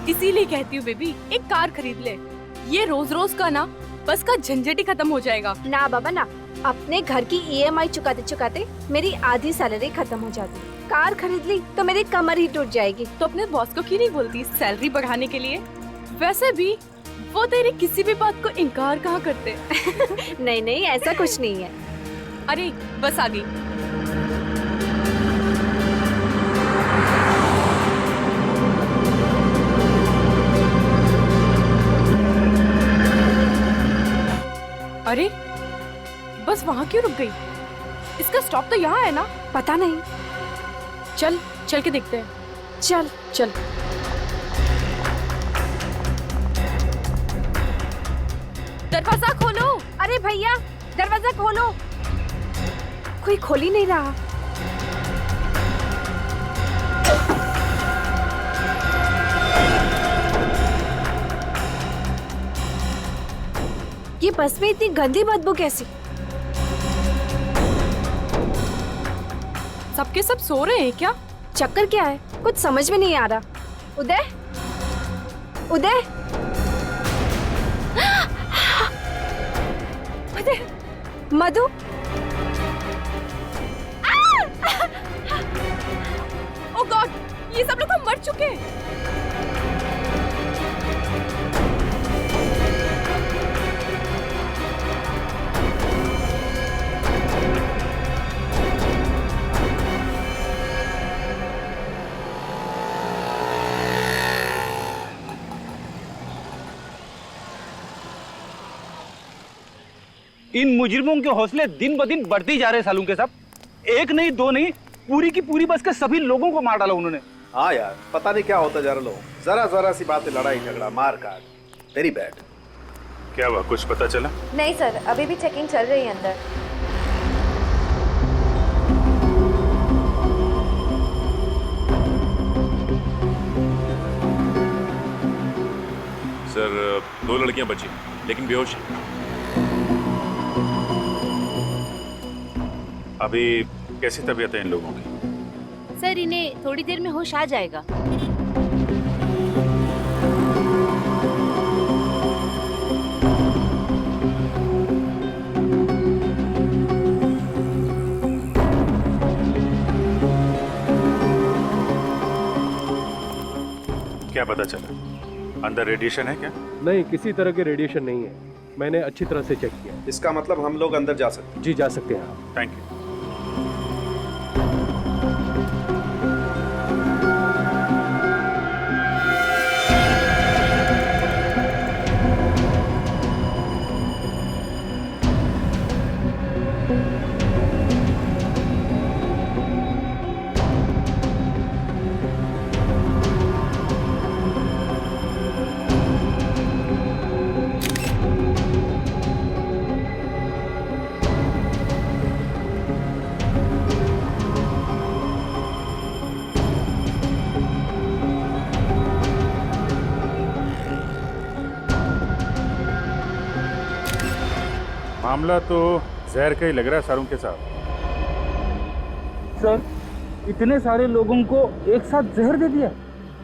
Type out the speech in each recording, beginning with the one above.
इसीलिए कहती हूँ बेबी, एक कार खरीद ले। ये रोज रोज का ना बस का झंझट ही खत्म हो जाएगा। ना बाबा ना, अपने घर की ईएमआई चुकाते चुकाते मेरी आधी सैलरी खत्म हो जाती। कार खरीद ली तो मेरी कमर ही टूट जाएगी। तो अपने बॉस को क्यों नहीं बोलती सैलरी बढ़ाने के लिए? वैसे भी वो तेरी किसी भी बात को इनकार कहाँ करते। नहीं नहीं, ऐसा कुछ नहीं है। अरे बस आ गई। अरे बस वहाँ क्यों रुक गई? इसका स्टॉप तो यहाँ है ना? पता नहीं, चल चल के देखते हैं। चल चल। दरवाजा खोलो। अरे भैया दरवाजा खोलो, कोई खोल ही नहीं रहा। ये बस में इतनी गंदी बदबू कैसी? सबके सब सो रहे हैं क्या? चक्कर क्या है, कुछ समझ में नहीं आ रहा। उदय, उदय, उदय, मधु, ओह गॉड, ये सब लोग तो मर चुके हैं। इन मुजरिमों के हौसले दिन ब दिन बढ़ते जा रहे सालू के साहब। एक नहीं दो नहीं, पूरी की पूरी बस के सभी लोगों को मार डाला उन्होंने। हाँ यार, पता नहीं क्या होता जा रहा लोग, जरा जरा सी बातें लड़ाई झगड़ा मार काट। Very bad. क्या हुआ, कुछ पता चला? नहीं सर, अभी भी चेकिंग चल रही है अंदर। सर 2 लड़कियां बची लेकिन बेहोश हैं। अभी कैसी तबीयत है इन लोगों की? सर इन्हें थोड़ी देर में होश आ जाएगा। क्या पता चला? अंदर रेडिएशन है क्या? नहीं, किसी तरह के रेडिएशन नहीं है। मैंने अच्छी तरह से चेक किया। इसका मतलब हम लोग अंदर जा सकते हैं? जी जा सकते हैं आप। Thank you. मामला तो जहर का ही लग रहा है सारों के साथ। सर, इतने सारे लोगों को एक साथ जहर दे दिया?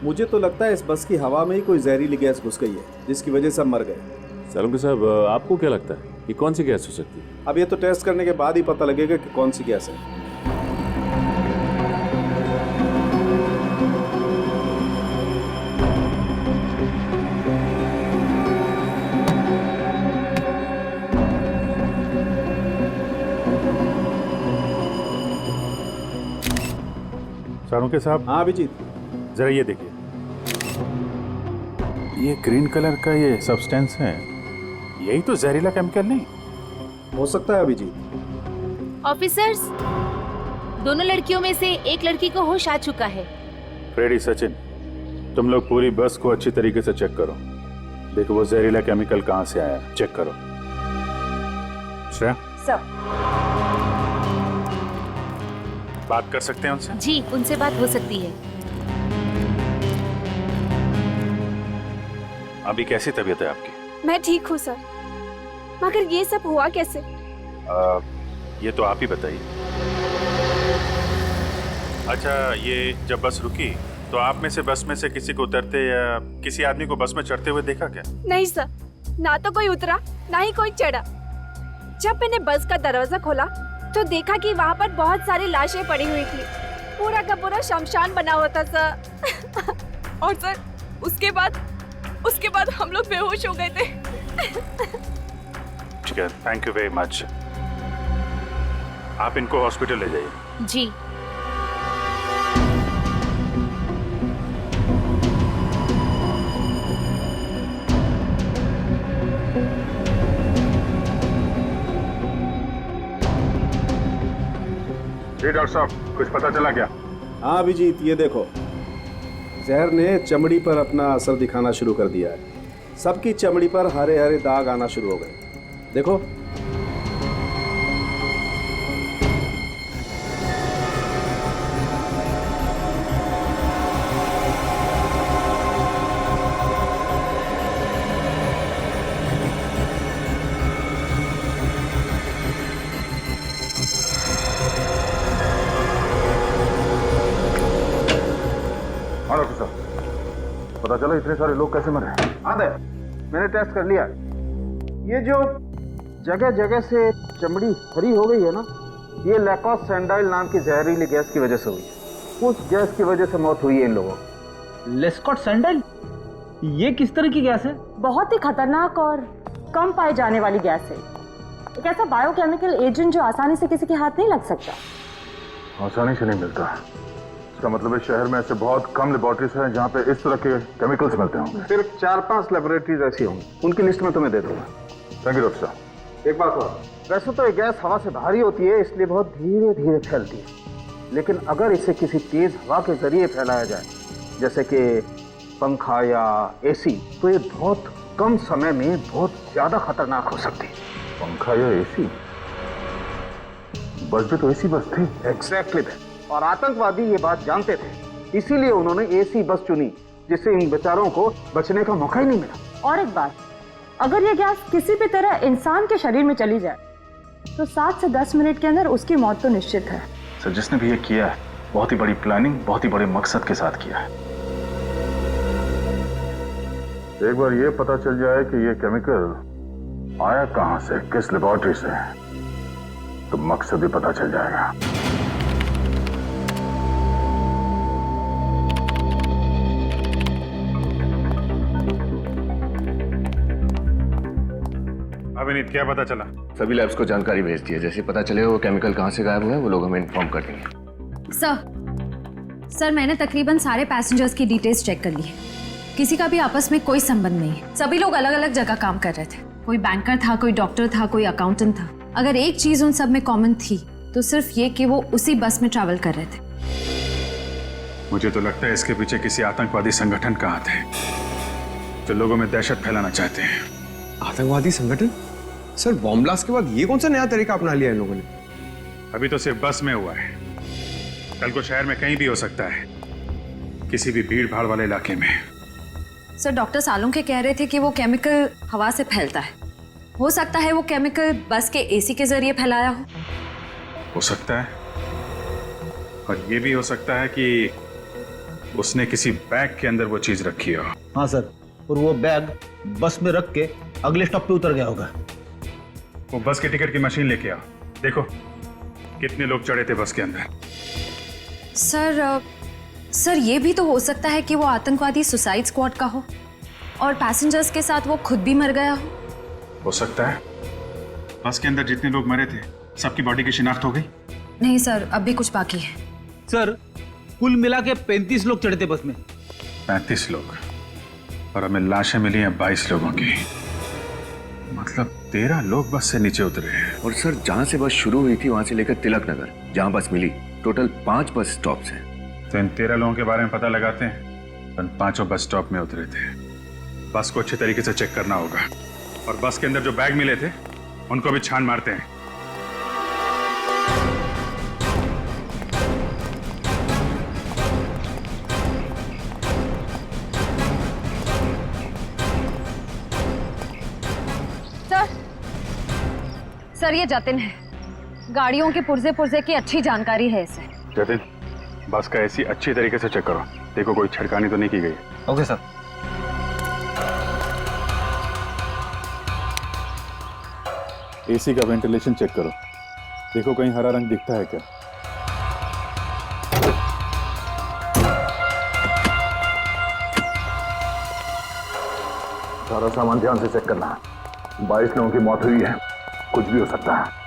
मुझे तो लगता है इस बस की हवा में ही कोई जहरीली गैस घुस गई है, जिसकी वजह से सब मर गए। सालुंके साहब, आपको क्या लगता है ये कौन सी गैस हो सकती है? अब ये तो टेस्ट करने के बाद ही पता लगेगा कि कौन सी गैस है। सारुंके साहब। हाँ अभिजीत, जरा ये देखिए, ये ग्रीन कलर का ये सब्सटेंस है, यही तो जहरीला केमिकल नहीं हो सकता है अभिजीत। ऑफिसर्स, दोनों लड़कियों में से एक लड़की को होश आ चुका है। फ्रेडी, सचिन, तुम लोग पूरी बस को अच्छी तरीके से चेक करो। देखो वो जहरीला केमिकल कहाँ से आया, चेक करो। श्रेया, सब बात कर सकते हैं उनसे? जी, उनसे बात हो सकती है। अभी कैसी तबीयत है आपकी? मैं ठीक हूँ सर, मगर ये सब हुआ कैसे? ये तो आप ही बताइए। अच्छा, ये जब बस रुकी तो आप में से बस में से किसी को उतरते या किसी आदमी को बस में चढ़ते हुए देखा क्या? नहीं सर, ना तो कोई उतरा ना ही कोई चढ़ा। जब मैंने बस का दरवाजा खोला तो देखा कि वहाँ पर बहुत सारी लाशें पड़ी हुई थी। पूरा का पूरा शमशान बना हुआ था सर। और सर उसके बाद हम लोग बेहोश हो गए थे। ठीक है, थैंक यू वेरी मच। आप इनको हॉस्पिटल ले जाइए। जी। जी डॉक्टर साहब, कुछ पता चला क्या? हाँ अभिजीत, ये देखो, जहर ने चमड़ी पर अपना असर दिखाना शुरू कर दिया है। सबकी चमड़ी पर हरे हरे दाग आना शुरू हो गए। देखो, पता चला इतने सारे लोग कैसे मरे? हाँ दे, मैंने टेस्ट कर लिया। ये जो जगह जगह से चमड़ी हरी हो गई है ना, ये लैकोस सैंडाइल नाम की जहरीली गैस की वजह से हुई है। उस गैस की वजह से मौत हुई है इन लोगों की। लेस्कॉट सैंडल, ये किस तरह की गैस है? बहुत ही खतरनाक और कम पाए जाने वाली गैस है। एक ऐसा बायोकेमिकल एजेंट जो आसानी से किसी के हाथ नहीं लग सकता। आसानी से नहीं मिलता। इसका मतलब इस शहर में ऐसे बहुत कम लेबोरेटरीज हैं जहाँ पे इस तरह के केमिकल्स मिलते होंगे। सिर्फ 4-5 लेबोरेटरीज ऐसी होंगी, उनकी लिस्ट में तुम्हें दे दूंगा। थैंक यू डॉक्टर साहब। एक बात और, वैसे तो ये गैस हवा से भारी होती है, इसलिए बहुत धीरे धीरे फैलती है। लेकिन अगर इसे किसी तेज हवा के जरिए फैलाया जाए, जैसे कि पंखा या एसी, तो ये बहुत कम समय में बहुत ज्यादा खतरनाक हो सकती है। पंखा या एसी? बस भी तो एसी बस थी। एग्जैक्टली थे, और आतंकवादी ये बात जानते थे, इसीलिए उन्होंने एसी बस चुनी, जिससे इन बेचारों को बचने का मौका ही नहीं मिला। और एक बात, अगर ये गैस किसी भी तरह इंसान के शरीर में चली जाए तो 7 से 10 मिनट के अंदर उसकी मौत तो निश्चित है। सर, जिसने भी ये किया है बहुत ही बड़ी प्लानिंग, बहुत ही बड़े मकसद के साथ किया है। एक बार ये पता चल जाए कि ये केमिकल आया कहां से, किस लेबोरेटरी से, तो मकसद भी पता चल जाएगा। अभिनीत, क्या पता चला? सभी लैब्स को जानकारी भेज दी है। जैसे पता चले वो केमिकल कहाँ से गायब हुआ है, वो लोग हमें इन्फॉर्म कर देंगे। सर मैंने तकरीबन सारे पैसेंजर्स की डिटेल्स चेक कर ली है। किसी का भी आपस में कोई संबंध नहीं है। सभी लोग अलग अलग जगह काम कर रहे थे। कोई बैंकर था, कोई डॉक्टर था, कोई अकाउंटेंट था। अगर एक चीज उन सब में कॉमन थी तो सिर्फ ये कि वो उसी बस में ट्रैवल कर रहे थे। मुझे तो लगता है इसके पीछे किसी आतंकवादी संगठन का हाथ है जो लोगों में दहशत फैलाना चाहते हैं। आतंकवादी संगठन? सर, बॉम्ब ब्लास्ट के बाद ये कौन सा नया तरीका अपना लिया इन लोगों ने? अभी तो सिर्फ बस में हुआ है, कल को शहर में कहीं भी हो सकता है, किसी भी भीड़ भाड़ वाले इलाके में। सर, डॉक्टर सालुंके कह रहे थे कि वो केमिकल हवा से फैलता है। हो सकता है वो केमिकल बस के एसी के जरिए फैलाया हो सकता है, और ये भी हो सकता है कि उसने किसी बैग के अंदर वो चीज रखी हो। हाँ सर, और वो बैग बस में रख के अगले स्टॉप पे उतर गया होगा। वो बस के टिकट की मशीन लेके आओ, देखो कितने लोग चढ़े थे बस के अंदर। सर ये भी तो हो सकता है कि वो आतंकवादी सुसाइड स्क्वाड का हो और पैसेंजर्स के साथ वो खुद भी मर गया हो सकता है। बस के अंदर जितने लोग मरे थे सबकी बॉडी की शिनाख्त हो गई? नहीं सर, अब भी कुछ बाकी है। सर, कुल मिला के 35 लोग चढ़े थे बस में। 35 लोग, और हमें लाशें मिली हैं 22 लोगों की। मतलब 13 लोग बस से नीचे उतरे हैं। और सर, जहाँ से बस शुरू हुई थी वहां से लेकर तिलक नगर जहाँ बस मिली, टोटल 5 बस स्टॉप्स हैं। तो इन 13 लोगों के बारे में पता लगाते हैं। उन 5 बस स्टॉप में उतरे थे। बस को अच्छे तरीके से चेक करना होगा, और बस के अंदर जो बैग मिले थे उनको भी छान मारते हैं। सर, ये जतिन है। गाड़ियों के पुर्जे पुर्जे की अच्छी जानकारी है इसे। जतिन, बस का एसी अच्छी तरीके से चेक करो, देखो कोई छिड़कानी तो नहीं की गई। Okay sir. एसी का वेंटिलेशन चेक करो, देखो कहीं हरा रंग दिखता है क्या। सारा सामान ध्यान से चेक करना। 22 लोगों की मौत हुई है, कुछ भी हो सकता है।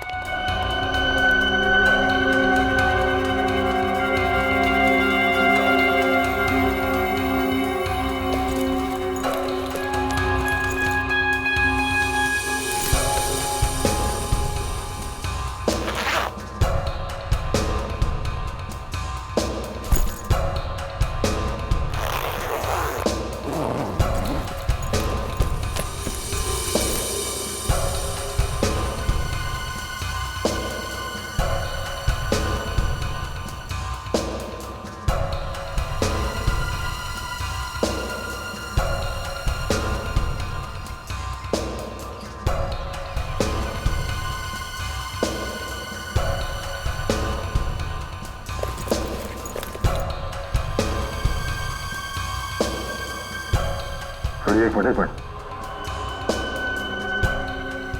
एक मिनट,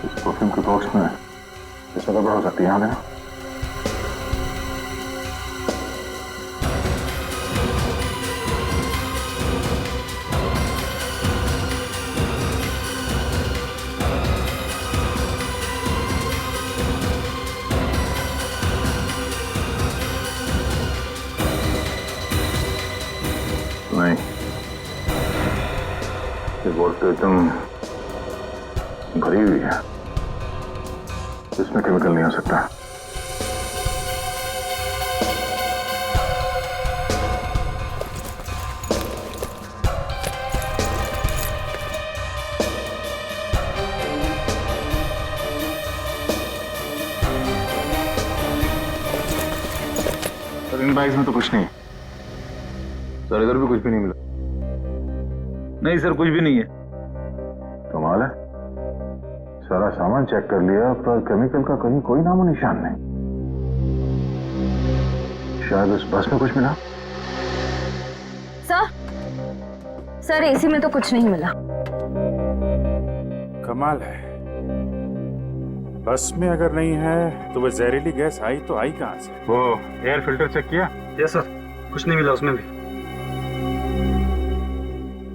इस परफ्यूम के बॉक्स में ऐसा गड़बड़ हो सकती है। यहाँ देना। नहीं, ये बोतल एकदम भरी हुई है, इसमें केमिकल नहीं हो सकता। सर इन बैग्स में तो कुछ नहीं है सर, इधर भी कुछ भी नहीं मिला। नहीं सर, कुछ भी नहीं है। कमाल है, सारा सामान चेक कर लिया पर केमिकल का कहीं कोई नामो निशान नहीं। शायद इस बस में कुछ मिला। सर एसी में तो कुछ नहीं मिला। कमाल है, बस में अगर नहीं है तो वो जहरीली गैस आई तो आई कहां से? वो एयर फिल्टर चेक किया? यस सर, कुछ नहीं मिला उसमें भी।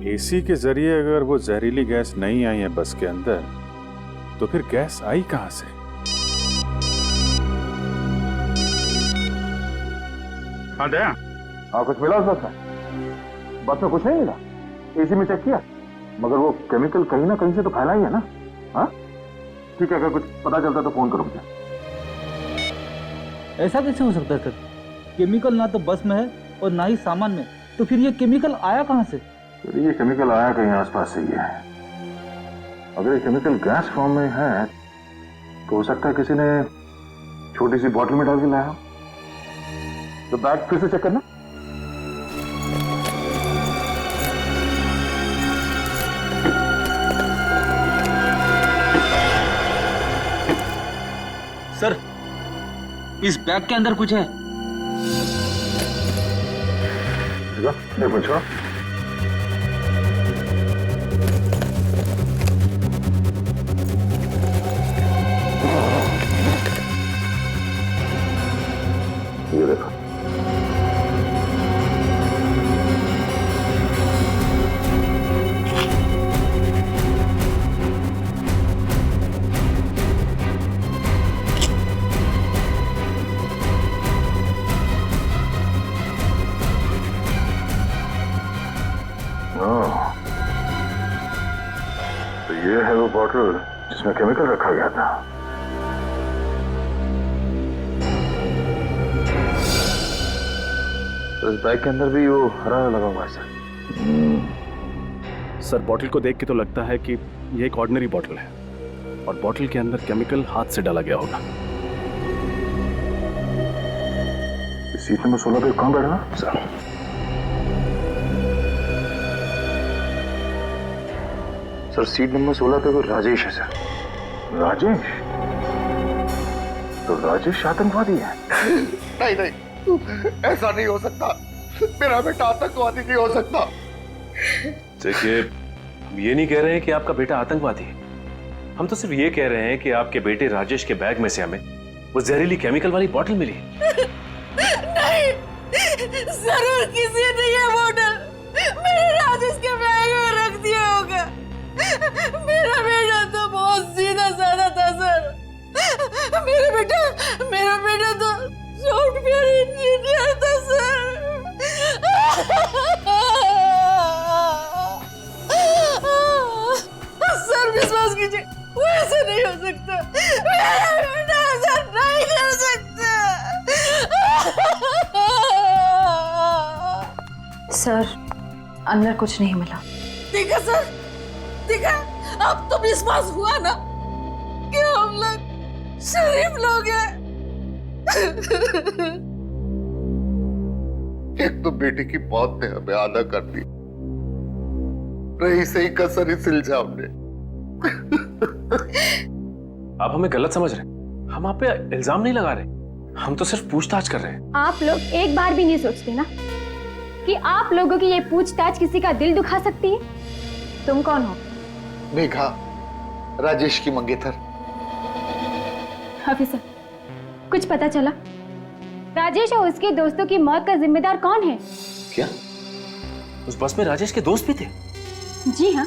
एसी के जरिए अगर वो जहरीली गैस नहीं आई है बस के अंदर, तो फिर गैस आई कहां से? हाँ दया, हाँ कुछ मिला उस बस में? बस में कुछ नहीं मिला, एसी में चेक किया, मगर वो केमिकल कहीं ना कहीं से तो फैला ही है ना। हाँ ठीक है, अगर कुछ पता चलता तो फोन करो मुझे। ऐसा कैसे हो सकता है सर? केमिकल ना तो बस में है और ना ही सामान में, तो फिर ये केमिकल आया कहां से? ये केमिकल आया कहीं आसपास से ही है। अगर ये केमिकल गैस फॉर्म में है तो हो सकता है किसी ने छोटी सी बॉटल में डाल के लाया हो। तो बैग फिर से चेक करना। सर इस बैग के अंदर कुछ है। नहीं पूछो। ये देखो, तो ये है वो बॉटल जिसमें केमिकल रखा गया था। तो इस बैग के अंदर भी वो हरा लगा हुआ है सर। सर बॉटल को देख के तो लगता है कि ये एक ऑर्डिनरी बॉटल है और बॉटल के अंदर केमिकल हाथ से डाला गया होगा। सीट नंबर 16 पे कौन बैठा सर? सर सीट नंबर 16 पे वो राजेश है सर। राजेश? तो राजेश आतंकवादी है? नहीं नहीं, ऐसा नहीं हो सकता, मेरा बेटा आतंकवादी नहीं हो सकता। देखिए, हम ये नहीं कह रहे हैं कि आपका बेटा आतंकवादी है। हम तो सिर्फ ये कह रहे हैं कि आपके बेटे राजेश के बैग में से हमें वो जहरीली केमिकल वाली बोतल मिली। नहीं, जरूर किसी ने ये बोतल मेरे राजेश के बैग में रख दिया होगा। मेरा बेटा तो बहुत सीधा साधा था सर। मेरा बेटा तो सॉफ्टवेयर इंजीनियर था सर। सर विश्वास कीजिए, वो ऐसा नहीं हो सकता। मेरा बेटा ऐसा नहीं कर सकता। सर, अंदर कुछ नहीं मिला। देखा सर, देखा, अब तो विश्वास हुआ ना कि हम लोग शरीफ लोग हैं। एक तो बेटे की मौत ने हमें आधा कर दी, रही सही कसर इस इल्जाम ने। आप हमें गलत समझ रहे हैं। हम आप पे इल्जाम नहीं लगा रहे, हम तो सिर्फ पूछताछ कर रहे हैं। आप लोग एक बार भी नहीं सोचते ना कि आप लोगों की ये पूछताछ किसी का दिल दुखा सकती है? तुम कौन हो? मेघा, राजेश की मंगेतर। ऑफिसर, कुछ पता चला? राजेश और उसके दोस्तों की मौत का जिम्मेदार कौन है? क्या उस बस में राजेश के दोस्त भी थे? जी हाँ,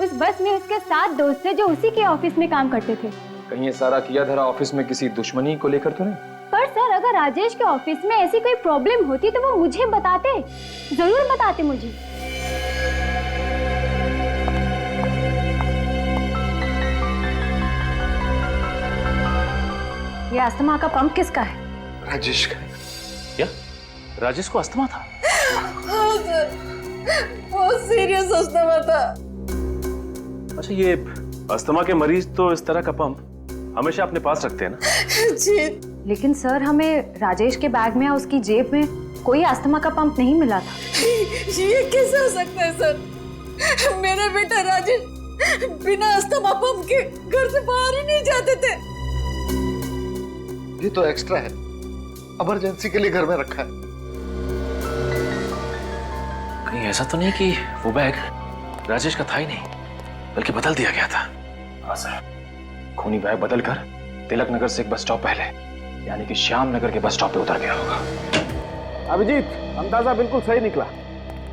उस बस में उसके 7 दोस्त थे जो उसी के ऑफिस में काम करते थे। कहीं ये सारा किया धरा ऑफिस में किसी दुश्मनी को लेकर तो नहीं? पर सर, अगर राजेश के ऑफिस में ऐसी कोई प्रॉब्लम होती तो वो मुझे बताते, जरूर बताते मुझे। ये अस्थमा का पंप किसका है? राजेश का। क्या राजेश को अस्थमा था? हाँ सर, बहुत सीरियस अस्थमा था। अच्छा, ये अस्थमा के मरीज तो इस तरह का पंप हमेशा अपने पास रखते हैं ना? जी। लेकिन सर, हमें राजेश के बैग में या उसकी जेब में कोई अस्थमा का पंप नहीं मिला था। ये कैसे हो सकता है सर? मेरा बेटा राजेश बिना अस्थमा पंप के घर से बाहर ही नहीं जाते थे। ये तो एक्स्ट्रा है, इमरजेंसी के लिए घर में रखा है। कहीं ऐसा तो नहीं कि वो बैग राजेश का था ही नहीं, बल्कि बदल दिया गया था? हाँ सर, खूनी बैग बदलकर तिलक नगर से एक बस स्टॉप पहले, यानी कि श्याम नगर के बस स्टॉप पे उतर गया होगा। अभिजीत, अंदाजा बिल्कुल सही निकला।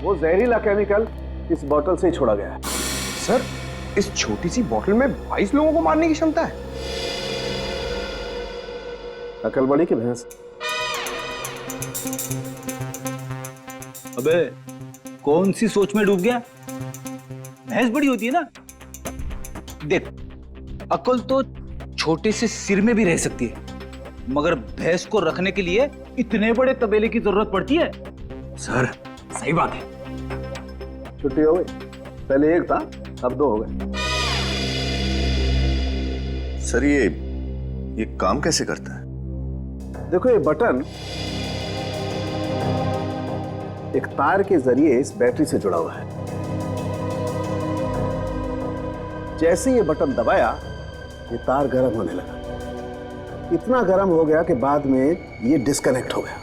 वो जहरीला केमिकल इस बोतल से ही छोड़ा गया है। सर, इस छोटी सी बोतल में 22 लोगों को मारने की क्षमता है। अकल बड़ी की भैंस। अबे, कौन सी सोच में डूब गया? भैंस बड़ी होती है ना। देख, अकल तो छोटे से सिर में भी रह सकती है, मगर भैंस को रखने के लिए इतने बड़े तबेले की जरूरत पड़ती है। सर, सही बात है। छुट्टी हो गई, पहले एक था, अब 2 हो गए। सर, ये काम कैसे करता है? देखो, ये बटन एक तार के जरिए इस बैटरी से जुड़ा हुआ है। जैसे ये बटन दबाया, ये तार गर्म होने लगा। इतना गर्म हो गया कि बाद में ये डिस्कनेक्ट हो गया,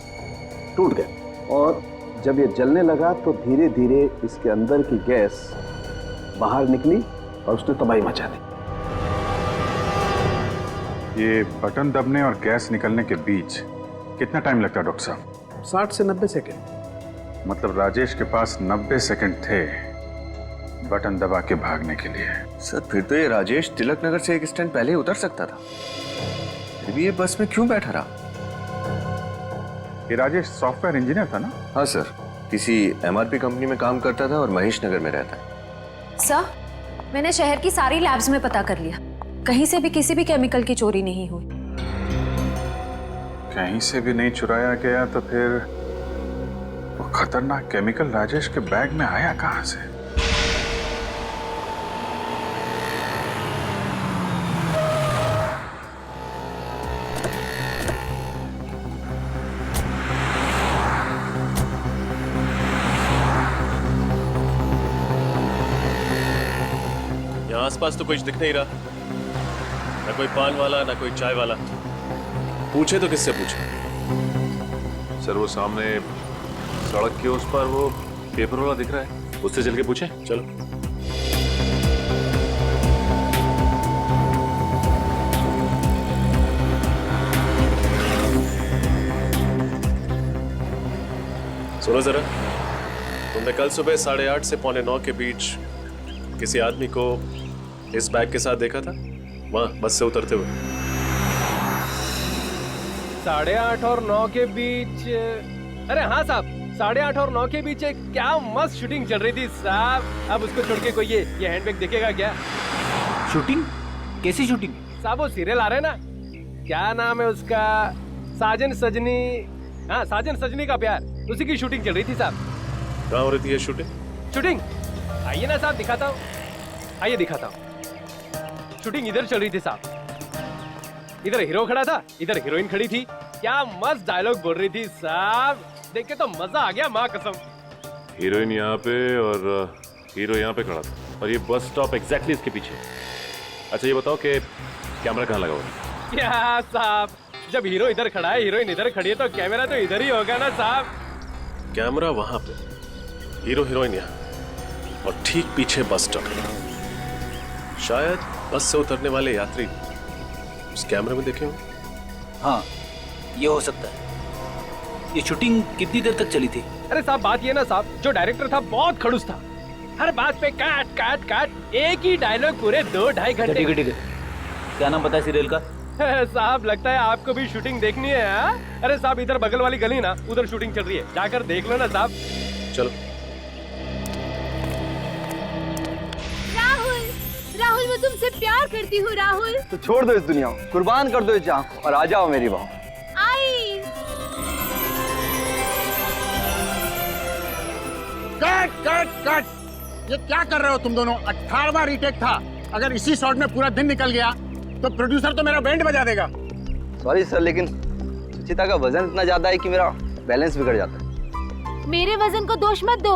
टूट गया। और जब ये जलने लगा तो धीरे धीरे इसके अंदर की गैस बाहर निकली और उसने तबाही मचा दी। ये बटन दबने और गैस निकलने के बीच कितना टाइम लगता है डॉक्टर साहब? 60 से 90 सेकेंड। मतलब राजेश के पास 90 सेकंड थे बटन दबा के भागने के लिए। सर, फिर तो ये राजेश तिलक नगर से एक स्टैंड पहले ही उतर सकता था, फिर भी ये बस में क्यों बैठा रहा? ये राजेश सॉफ्टवेयर इंजीनियर था ना? हाँ सर, किसी MRP कंपनी में काम करता था और महेश नगर में रहता है। सर, मैंने शहर की सारी लैब्स में पता कर लिया, कहीं से भी किसी भी केमिकल की चोरी नहीं हुई। कहीं से भी नहीं चुराया गया, तो फिर वो खतरनाक केमिकल राजेश के बैग में आया कहां से? यहाँ आसपास तो कुछ दिख नहीं रहा, ना कोई पान वाला, ना कोई चाय वाला। पूछे तो किससे पूछे? सर वो सामने सड़क के उस पर वो पेपर वाला दिख रहा है, उससे चल के पूछे। चलो। सुनो जरा, तुमने कल सुबह 8:30 से 8:45 के बीच किसी आदमी को इस बैग के साथ देखा था वहां बस से उतरते हुए? 8:30 और 9 के बीच? अरे हाँ साहब, 8:30 और 9 के बीच एक क्या मस्त शूटिंग चल रही थी साहब। अब उसको छोड़ के कोई ये हैंडबैग देखेगा क्या? शूटिंग? कैसी शूटिंग? साहब वो सीरियल आ रहा है ना, क्या नाम है उसका, साजन सजनी, हाँ साजन सजनी का प्यार, उसी की शूटिंग चल रही थी साहब। कहाँ हो रही थी ये शूटिंग? शूटिंग आइए ना साहब, दिखाता हूँ, आइए दिखाता हूँ। शूटिंग इधर चल रही थी साहब, इधर हीरो खड़ा था, इधर हीरोइन खड़ी थी, क्या मस्त डायलॉग बोल रही थी साहब, देख के तो मजा आ गया माँ कसम। हीरोइन यहाँ पे और हीरो यहाँ पे खड़ा था, और ये बस स्टॉप एग्जैक्टली इसके पीछे। अच्छा ये बताओ कि कैमरा कहाँ लगा हुआ है? क्या साहब, जब हीरो इधर खड़ा है, हीरोइन इधर खड़ी है, तो कैमरा तो इधर ही होगा ना साहब। कैमरा वहां पे, हीरो हीरोइन यहाँ, और ठीक पीछे बस स्टॉप। शायद बस से उतरने वाले यात्री उस कैमरे में देखे हों। हाँ, ये हो सकता है। ये शूटिंग कितनी देर तक चली थी? अरे साहब बात ये ना साहब, जो डायरेक्टर था बहुत खड़ूस था, हर बात पे काट काट काट, एक ही डायलॉग पूरे 2-2.5 घंटे। ठीक है ठीक है, क्या नाम पता है सीरियल का? साहब लगता है आपको भी शूटिंग देखनी है। हाँ? अरे साहब इधर बगल वाली गली ना, उधर शूटिंग चल रही है, जाकर देख लो ना साहब। चलो। राहुल, राहुल मैं तुमसे प्यार करती हूँ राहुल। तो छोड़ दो इस दुनिया को, कुर्बान कर दो इस जान को और आ जाओ मेरी बाहों। आई। कट कट कट, ये क्या कर रहे हो तुम दोनों? 18वां रीटेक था, अगर इसी शॉट में पूरा दिन निकल गया तो प्रोड्यूसर तो मेरा बैंड बजा देगा। सॉरी सर, लेकिन सुचिता का वजन इतना ज्यादा है कि मेरा बैलेंस बिगड़ जाता है। मेरे वजन को दोष मत दो,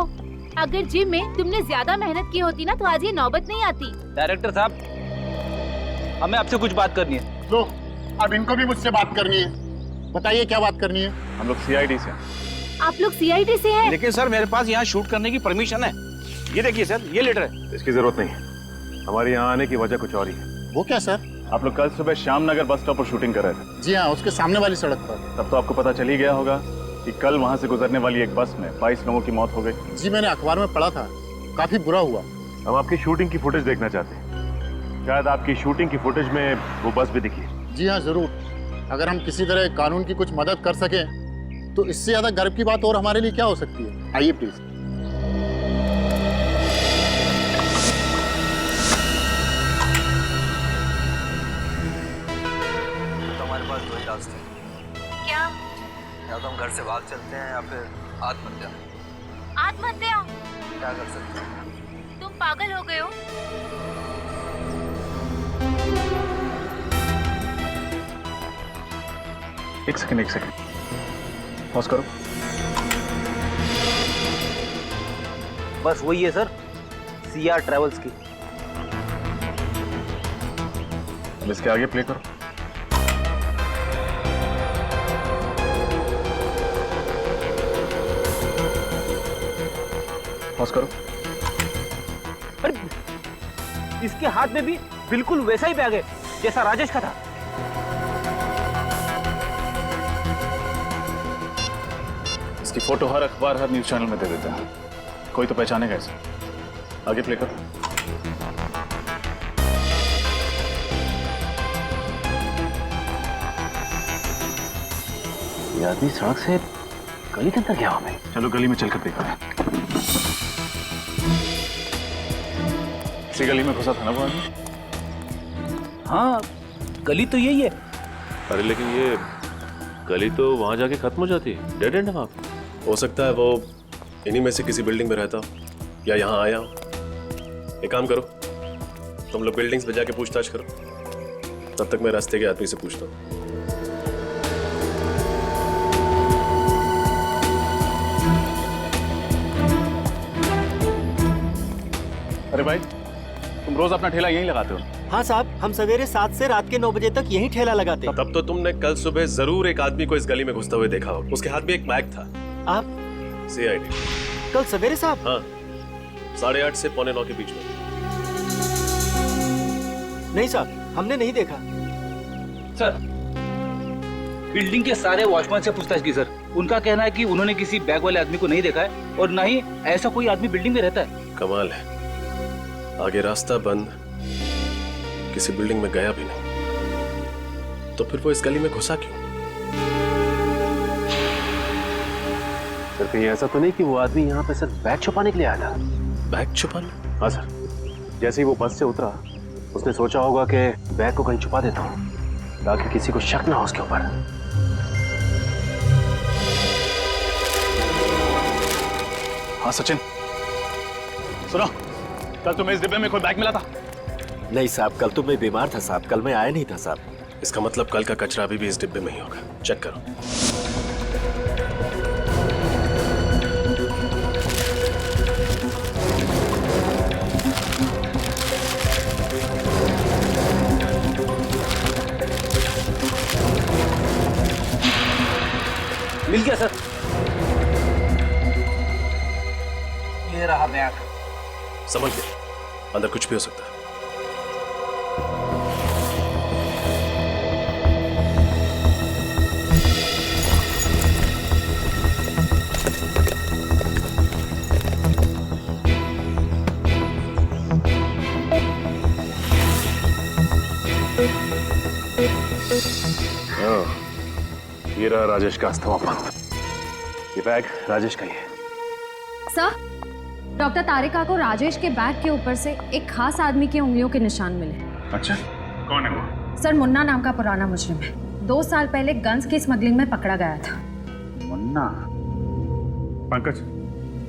अगर जिम में तुमने ज्यादा मेहनत की होती ना तो आज ये नौबत नहीं आती। डायरेक्टर साहब, हमें आपसे कुछ बात करनी है। लो, अब इनको भी मुझसे बात करनी है, बताइए क्या बात करनी है? हम लोग सीआईडी से। आप लोग सीआईडी से हैं? लेकिन सर मेरे पास यहाँ शूट करने की परमिशन है। ये देखिए सर, ये लेटर है। इसकी जरूरत नहीं है, हमारे यहाँ आने की वजह कुछ और ही है। वो क्या सर? आप लोग कल सुबह श्यामनगर बस स्टॉप पर शूटिंग कर रहे थे। जी हाँ, उसके सामने वाली सड़क पर। तब तो आपको पता चल ही गया होगा कि कल वहाँ से गुजरने वाली एक बस में 22 लोगों की मौत हो गई। जी मैंने अखबार में पढ़ा था, काफी बुरा हुआ। हम आपकी शूटिंग की फुटेज देखना चाहते हैं, शायद आपकी शूटिंग की फुटेज में वो बस भी दिखी। जी हाँ जरूर, अगर हम किसी तरह कानून की कुछ मदद कर सकें तो इससे ज्यादा गर्व की बात और हमारे लिए क्या हो सकती है। आइए प्लीज। तो हमारे पास दो ही रास्ते हैं। क्या? या तो हम घर से भाग चलते हैं या फिर आत्महत्या। आत्महत्या? क्या कर सकते हैं? तुम पागल हो गए हो? एक सेकंड पॉज करो। बस वही है सर, सीआर ट्रेवल्स की। अब इसके आगे प्ले करो। पॉज करो। अरे इसके हाथ में भी बिल्कुल वैसा ही बैग है जैसा राजेश का था। इसकी फोटो हर अखबार, हर न्यूज चैनल में दे देते हैं, कोई तो पहचानेगा इसे। आगे प्ले करो। ये आदमी सड़क से गली के अंदर गया हमें। चलो गली में चलकर देखते हैं। इसी गली में घुसा था ना वो आदमी? हाँ, गली तो यही है। अरे लेकिन ये गली तो वहां जाके खत्म हो जाती है, डेड एंड है वहां पे। हो सकता है वो इन्हीं में से किसी बिल्डिंग में रहता हो या यहाँ आया हो। एक काम करो, तुम लोग बिल्डिंग्स पे जाके पूछताछ करो, तब तक मैं रास्ते के आदमी से पूछता हूँ। अरे भाई, तुम रोज अपना ठेला यहीं लगाते हो, हाँ साहब, हम सवेरे 7 से रात के 9 बजे तक यही ठेला लगाते हैं। तब तो तुमने कल सुबह जरूर एक आदमी को इस गली में घुसते हुए देखा हो। उसके हाथ में एक बैग था। आप CID। कल सवेरे साहब? हाँ, 8:30 से 8:45 के बीच में। नहीं साहब, हमने नहीं देखा। सर, बिल्डिंग के सारे वॉचमैन से पूछताछ की सर। उनका कहना है कि उन्होंने किसी बैग वाले आदमी को नहीं देखा है और ना ही ऐसा कोई आदमी बिल्डिंग में रहता है। कमाल है, आगे रास्ता बंद, किसी बिल्डिंग में गया भी नहीं, तो फिर वो इस गली में घुसा क्यों? सर कहीं ऐसा तो नहीं कि वो आदमी यहाँ पे सिर्फ बैग छुपाने के लिए आया था? बैग छुपाने? हाँ सर, जैसे ही वो बस से उतरा उसने सोचा होगा कि बैग को कहीं छुपा देता हूँ ताकि किसी को शक ना हो उसके ऊपर। हाँ सचिन, सुनो, कल तुम्हें इस डिब्बे में कोई बैग मिला था? नहीं साहब, कल तो मैं बीमार था साहब, कल मैं आया नहीं था साहब। इसका मतलब कल का कचरा अभी भी इस डिब्बे में ही होगा। चेक करो। मिल गया सर, ये रहा बैग। संभल के, अंदर कुछ भी हो सकता है। ये रहा राजेश का अस्थमा पंथ। ये बैग राजेश का ही है। सर, डॉक्टर तारिका को राजेश के बैग के ऊपर से एक खास आदमी की उंगलियों के निशान मिले। अच्छा, कौन है वो? सर, मुन्ना नाम का पुराना मुजरिम है। 2 साल पहले गन्स की स्मगलिंग में पकड़ा गया था। मुन्ना? पंकज,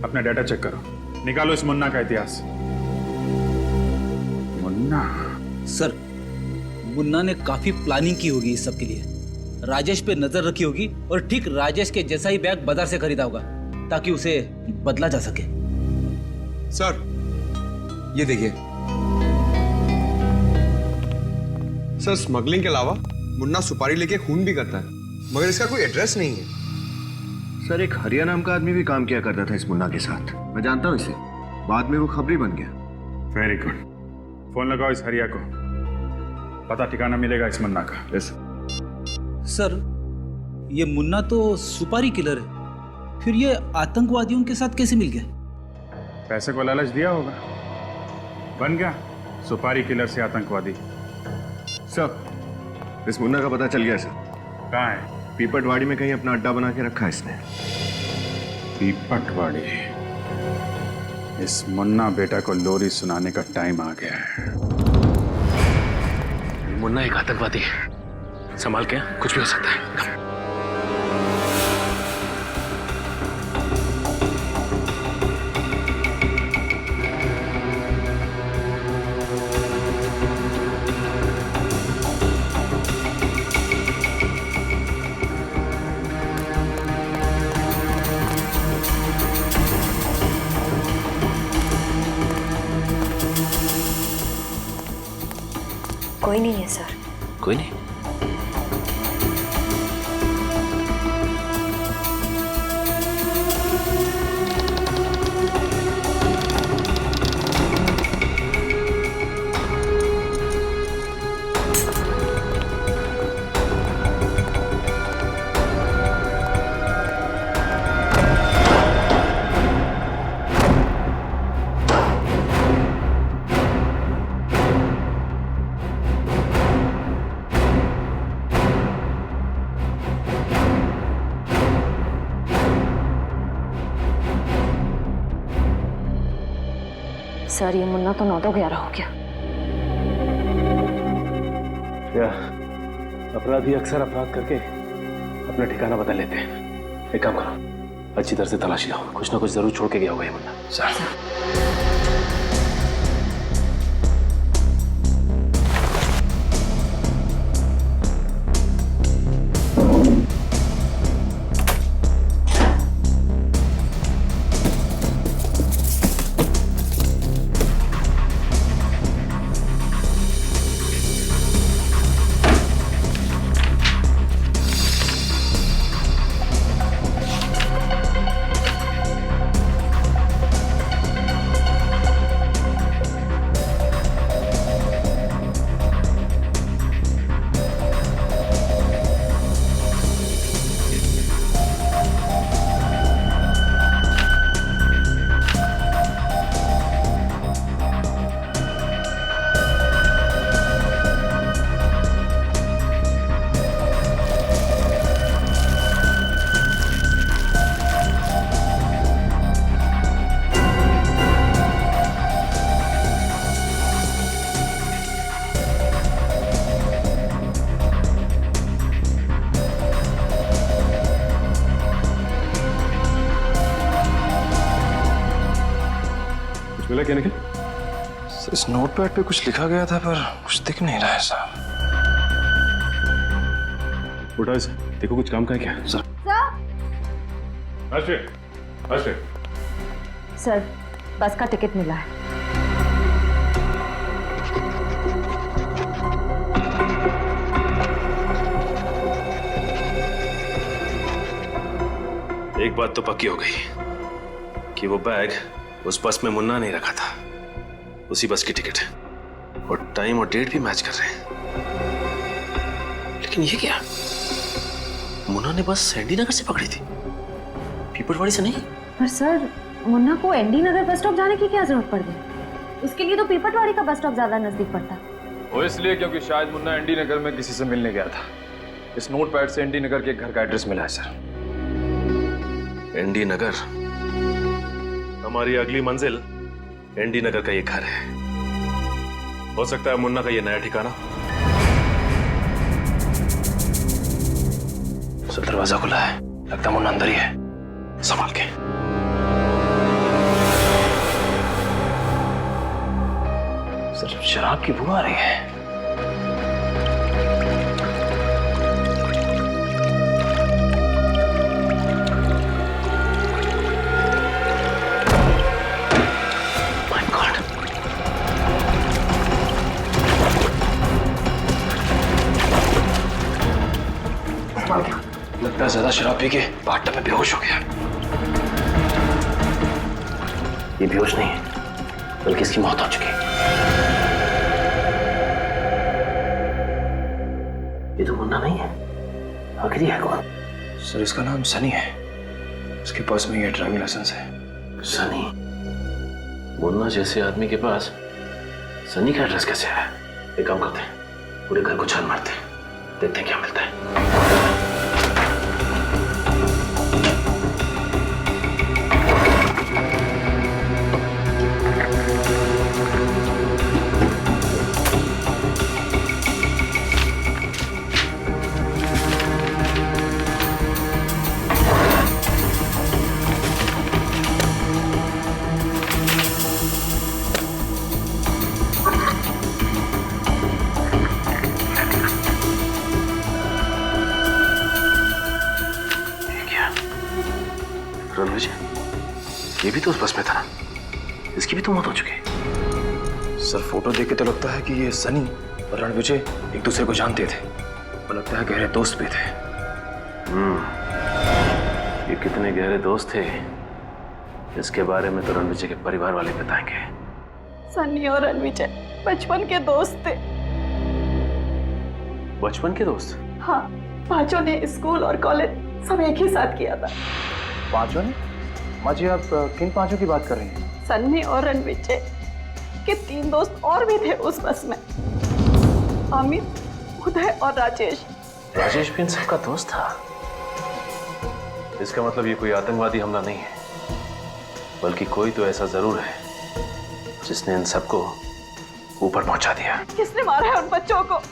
अपना डाटा चेक करो, निकालो इस मुन्ना का इतिहास। मुन्ना? सर, मुन्ना ने काफी प्लानिंग की होगी इस सब के लिए। राजेश पे नजर रखी होगी और ठीक राजेश के जैसा ही बैग बाजार से खरीदा होगा ताकि उसे बदला जा सके। सर, ये देखिए सर, स्मगलिंग के अलावा मुन्ना सुपारी लेके खून भी करता है, मगर इसका कोई एड्रेस नहीं है। सर, एक हरिया नाम का आदमी भी काम किया करता था इस मुन्ना के साथ। मैं जानता हूँ इसे, बाद में वो खबरी बन गया। वेरी गुड, फोन लगाओ इस हरिया को, पता ठिकाना मिलेगा इस मुन्ना का। यस सर, ये मुन्ना तो सुपारी किलर है, फिर ये आतंकवादियों के साथ कैसे मिल गया? पैसे को लालच दिया होगा, बन गया सुपारी किलर से आतंकवादी। सर, इस मुन्ना का पता चल गया सर। कहाँ है? पीपटवाड़ी में कहीं अपना अड्डा बना के रखा है इसने। पीपटवाड़ी? इस मुन्ना बेटा को लोरी सुनाने का टाइम आ गया है। मुन्ना एक आतंकवादी है, संभाल के, कुछ भी हो सकता है। कोई नहीं है सर। कोई नहीं? सर, ये मुन्ना तो 9-11 हो गया। क्या अपराधी अक्सर अपराध करके अपना ठिकाना बदल लेते हैं। एक काम करो, अच्छी तरह से तलाशी लो, कुछ ना कुछ जरूर छोड़ के गया होगा ये मुन्ना। सर, बोला क्या निखिल? इस नोटपैड पे कुछ लिखा गया था पर कुछ दिख नहीं रहा है साहब। उठाओ इसे, देखो कुछ काम का है क्या? सर सर बस का टिकट मिला है। एक बात तो पक्की हो गई कि वो बैग उस बस में मुन्ना नहीं रखा था, उसी बस की टिकट है और टाइम और डेट भी मैच कर रहे हैं। लेकिन ये क्या, मुन्ना ने बस एनडी नगर से पकड़ी थी, पीपलवाड़ी से नहीं। पर सर मुन्ना को एनडी नगर बस स्टॉप जाने की क्या जरूरत पड़ गई? उसके लिए तो पीपलवाड़ी का बस स्टॉप ज्यादा नजदीक पड़ता। वो इसलिए क्योंकि शायद मुन्ना एनडी नगर में किसी से मिलने गया था। इस नोटपैड से एनडी नगर के घर का एड्रेस मिला है सर। एनडी नगर, हमारी अगली मंजिल एनडी नगर का ये घर है। हो सकता है मुन्ना का ये नया ठिकाना। सर दरवाजा खुला है, लगता है मुन्ना अंदर ही है, संभाल के। सर शराब की बू आ रही है। लगता है ज्यादा शराब पी के बाथटब में बेहोश हो गया। ये बेहोश नहीं है बल्कि इसकी मौत हो चुकी है। ये तो मुन्ना नहीं है, आखिर ये है कौन? सर इसका नाम सनी है, इसके पास में ये ड्राइविंग लाइसेंस है। सनी? मुन्ना जैसे आदमी के पास सनी का एड्रेस कैसे आया? एक काम करते हैं, पूरे घर को छान मारते हैं, देखते हैं क्या मिलता है। ये भी तो उस बस में था ना, इसकी भी तो मौत हो चुकी है। सर फोटो देख के तो लगता है कि ये सनी और रणविजय एक दूसरे को जानते थे और लगता है गहरे दोस्त भी थे। ये कितने गहरे दोस्त थे इसके बारे में तो रणविजय के परिवार वाले बताएंगे। सनी और रणविजय बचपन के दोस्त थे। बचपन के दोस्त? हाँ, पांचों ने स्कूल और कॉलेज सब एक ही साथ किया था। पांचों ने? माँ जी आप किन पांचों की बात कर रही हैं? सन्नी और रणविजय के 3 दोस्त और भी थे उस बस में, अमित, उदय और राजेश। राजेश भी इन सबका दोस्त था? इसका मतलब ये कोई आतंकवादी हमला नहीं है, बल्कि कोई तो ऐसा जरूर है जिसने इन सबको ऊपर पहुंचा दिया। किसने मारा है उन बच्चों को?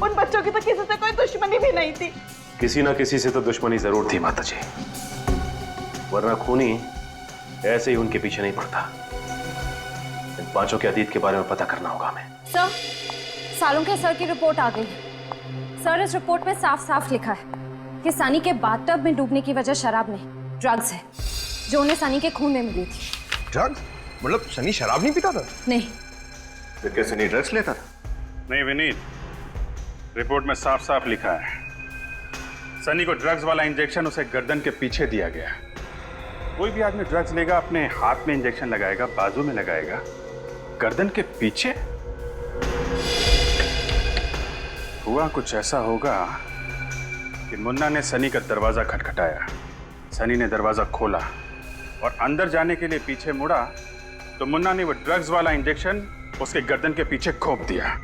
उन बच्चों की तो किसी से कोई दुश्मनी भी नहीं थी। किसी ना किसी से तो दुश्मनी जरूर थी माता जी, वरना खूनी ऐसे ही उनके पीछे नहीं पड़ता। इन पांचों के अतीत के बारे में पता करना होगा हमें। सर सालुंखे सर की रिपोर्ट आ गई। सर इस रिपोर्ट में साफ साफ लिखा है कि सनी के बाथटब में डूबने की वजह शराब नहीं, ड्रग्स है, जो उन्हें सनी के खून में मिली थी। ड्रग्स? मतलब सनी शराब नहीं पीता था? नहीं। फिर क्या सनी ड्रग्स लेता था? नहीं विनीत, रिपोर्ट में साफ साफ लिखा है सनी को ड्रग्स वाला इंजेक्शन उसे गर्दन के पीछे दिया गया। कोई भी आदमी ड्रग्स लेगा अपने हाथ में इंजेक्शन लगाएगा, बाजू में लगाएगा, गर्दन के पीछे? हुआ कुछ ऐसा होगा कि मुन्ना ने सनी का दरवाजा खटखटाया, सनी ने दरवाजा खोला और अंदर जाने के लिए पीछे मुड़ा तो मुन्ना ने वो ड्रग्स वाला इंजेक्शन उसके गर्दन के पीछे घोंप दिया।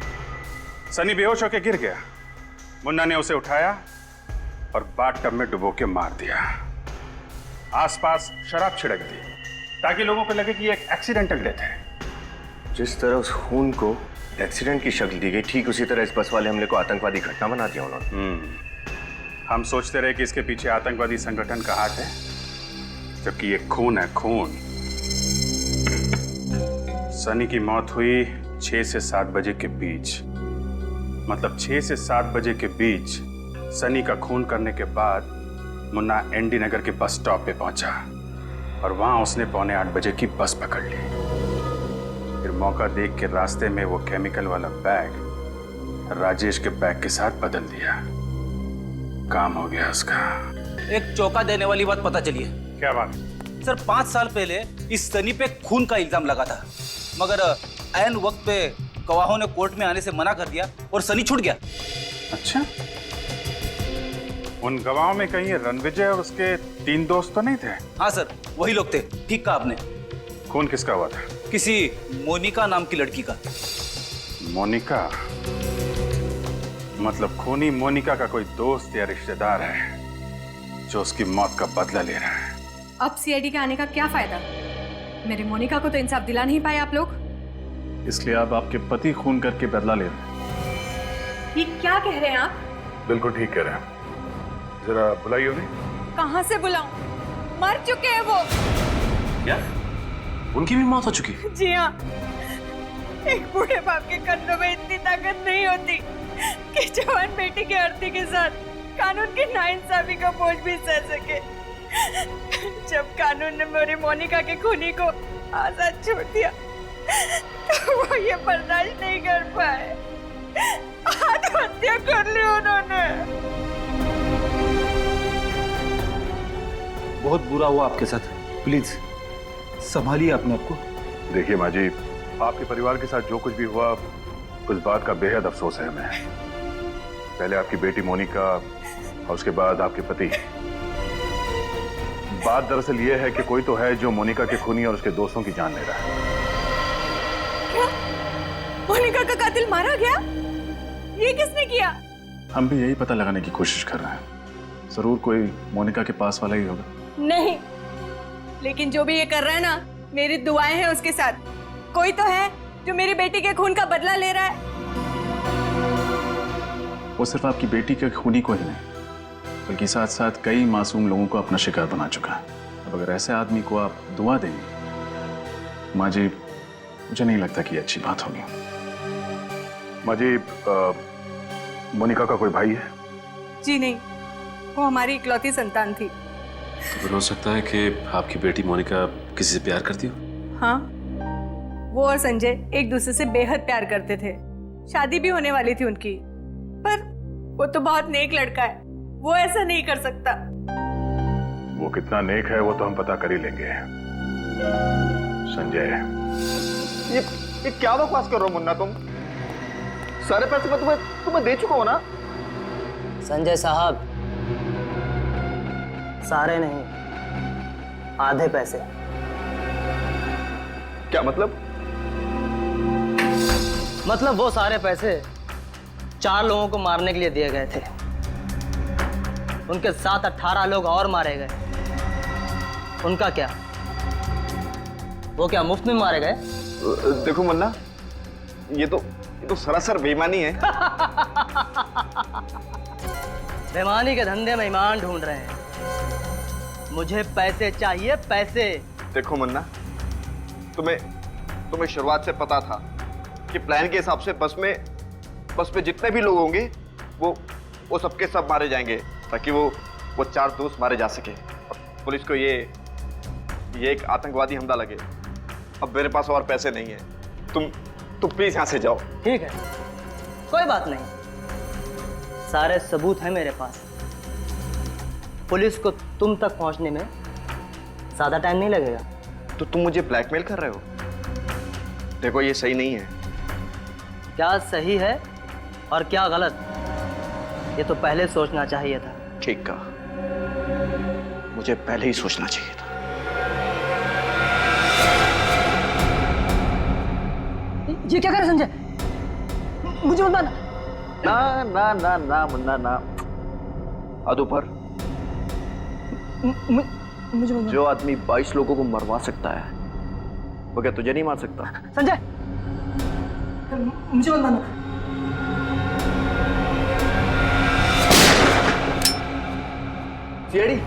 सनी बेहोश होकर गिर गया, मुन्ना ने उसे उठाया और बाथटब में डुबो के मार दिया। आसपास शराब छिड़क दी ताकि लोगों को लगे कि ये एक एक्सीडेंटल डेथ है। जिस तरह उस खून को एक्सीडेंट की शक्ल दी गई, ठीक उसी तरह इस बस वाले हमले को आतंकवादी घटना बना दिया उन्होंने। हम सोचते रहे कि इसके पीछे आतंकवादी संगठन का हाथ है, जबकि ये खून है, खून। सनी की मौत हुई 6 से 7 बजे के बीच। मतलब 6 से 7 बजे के बीच सनी का खून करने के बाद मुन्ना एनडी नगर के बस स्टॉप पे पहुंचा और वहां उसने 7:45 बजे की बस पकड़ ली। फिर मौका देख के रास्ते में वो केमिकल वाला बैग राजेश के बैग के साथ बदल दिया। काम हो गया उसका। एक चौंका देने वाली बात पता चली है। क्या बात? सर 5 साल पहले इस सनी पे खून का इल्जाम लगा था, मगर ऐन वक्त पे गवाहों ने कोर्ट में आने से मना कर दिया और सनी छूट गया। अच्छा, उन गवाहों में कहीं रणविजय और उसके 3 दोस्त तो नहीं थे? हाँ सर, वही लोग थे। ठीक कहा आपने। खून किसका हुआ था? किसी मोनिका नाम की लड़की का। मोनिका? मतलब खूनी मोनिका का कोई दोस्त या रिश्तेदार है जो उसकी मौत का बदला ले रहा है। अब सीआईडी के आने का क्या फायदा? मेरी मोनिका को तो इंसाफ दिला नहीं पाए आप लोग। इसलिए आप आपके पति खून करके बदला ले रहे हैं। ये क्या कह रहे हैं आप? बिल्कुल ठीक कह रहे हैं। जरा बुलाइए उन्हें। कहाँ से बुलाऊं? मर चुके हैं वो। क्या? उनकी भी मौत हो चुकी? जी हाँ, एक बूढ़े बाप के कंधों में इतनी ताकत नहीं होती कि जवान बेटी की आरती के साथ कानून की नाइंसाफी का बोझ भी सह सके। जब कानून ने मेरी मोनिका के खूनी को आजाद छोड़ दिया तो वो ये बर्दाश्त नहीं कर पाए, आत्महत्या कर ली उन्होंने। बहुत बुरा हुआ आपके साथ, प्लीज संभालिए अपने आप को। देखिए माँ जी, आपके परिवार के साथ जो कुछ भी हुआ उस बात का बेहद अफसोस है हमें। पहले आपकी बेटी मोनिका और उसके बाद आपके पति। बात दरअसल ये है कि कोई तो है जो मोनिका के खूनी और उसके दोस्तों की जान ले रहा है। क्या? मोनिका का कातिल मारा गया? ये किसने किया? हम भी यही पता लगाने की कोशिश कर रहे हैं। जरूर कोई मोनिका के पास वाला ही होगा। नहीं, लेकिन जो भी ये कर रहा है ना, मेरी दुआएं हैं उसके साथ। कोई तो है जो मेरी बेटी के खून का बदला ले रहा है। वो सिर्फ आपकी बेटी के खूनी को ही नहीं, बल्कि साथ साथ कई मासूम लोगों को अपना शिकार बना चुका है। अब अगर ऐसे आदमी को आप दुआ देंगे, माँ जी, मुझे नहीं लगता कि ये अच्छी बात होगी। माँ जी, मोनिका का कोई भाई है? जी नहीं, वो हमारी इकलौती संतान थी। तो फिर हो सकता है कि आपकी बेटी मोनिका किसी से प्यार करती हो? हाँ, वो और संजय एक दूसरे से बेहद प्यार करते थे। शादी भी होने वाली थी उनकी, पर वो तो बहुत नेक लड़का है, वो ऐसा नहीं कर सकता। वो कितना नेक है वो तो हम पता कर ही लेंगे। संजय, ये क्या बकवास कर रहे हो मुन्ना तुम? सारे पैसे मैं तुम्हें दे चुका हूं ना। संजय साहब, सारे नहीं, आधे पैसे। क्या मतलब? मतलब वो सारे पैसे 4 लोगों को मारने के लिए दिए गए थे। उनके साथ 18 लोग और मारे गए। उनका क्या? वो क्या मुफ्त में मारे गए? देखो मुन्ना, ये तो सरासर बेईमानी है। बेईमानी के धंधे में ईमान ढूंढ रहे हैं। मुझे पैसे चाहिए, पैसे। देखो मुन्ना, तुम्हें शुरुआत से पता था कि प्लान के हिसाब से बस में जितने भी लोग होंगे वो सबके सब मारे जाएंगे, ताकि वो 4 दोस्त मारे जा सके। पुलिस को ये एक आतंकवादी हमला लगे। अब मेरे पास और पैसे नहीं है, तुम प्लीज यहां से जाओ। ठीक है, कोई बात नहीं, सारे सबूत हैं मेरे पास। पुलिस को तुम तक पहुंचने में ज्यादा टाइम नहीं लगेगा। तो तुम मुझे ब्लैकमेल कर रहे हो? देखो, ये सही नहीं है। क्या सही है और क्या गलत, ये तो पहले सोचना चाहिए था। ठीक कहा, मुझे पहले ही सोचना चाहिए था। ये क्या करे संजय? मुझे मत मारना। ना ना ना ना मुन्ना ना, आदो पर मुझे मत। जो आदमी 22 लोगों को मरवा सकता है, वो क्या तुझे नहीं मार सकता? संजय, मुझे मत मारना। सीआईडी,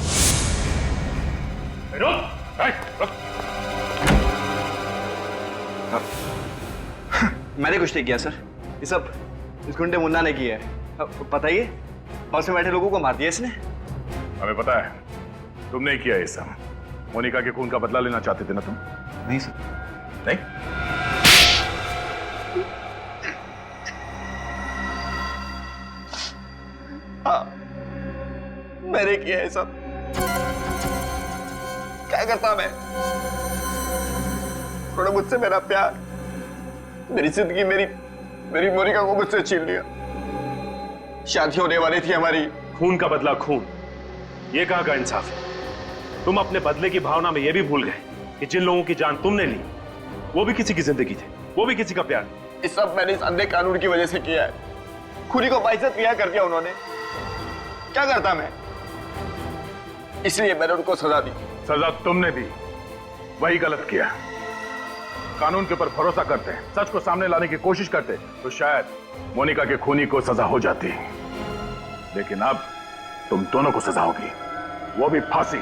मैंने कुछ नहीं किया सर, ये सब इस गुंडे मुन्ना ने किया है। बताइए, बस में बैठे लोगों को मार दिया इसने। हमें पता है तुमने ही किया ये सब। मोनिका के खून का बदला लेना चाहते थे ना तुम? नहीं सर। नहीं? हाँ, मैंने किया है सब। क्या करता मैं? थोड़ा मुझसे मेरा प्यार, मेरी जिंदगी, मेरी मोनिका को मुझसे छीन लिया। शादी होने वाली थी हमारी। खून का बदला खून, ये कहाँ का इंसाफ है? तुम अपने बदले की भावना में ये भी भूल गए कि जिन लोगों की जान तुमने ली वो भी किसी की जिंदगी थी, वो भी किसी का प्यार। ये सब मैंने इस अंधे कानून की वजह से किया है। खुदी को बाइज्जत किया कर दिया उन्होंने। क्या करता मैं? इसलिए मैंने उनको सजा दी। सजा तुमने दी, वही गलत किया। कानून के ऊपर भरोसा करते, सच को सामने लाने की कोशिश करते तो शायद मोनिका के खूनी को सजा हो जाती, लेकिन अब तुम दोनों को सजा होगी, वो भी फांसी।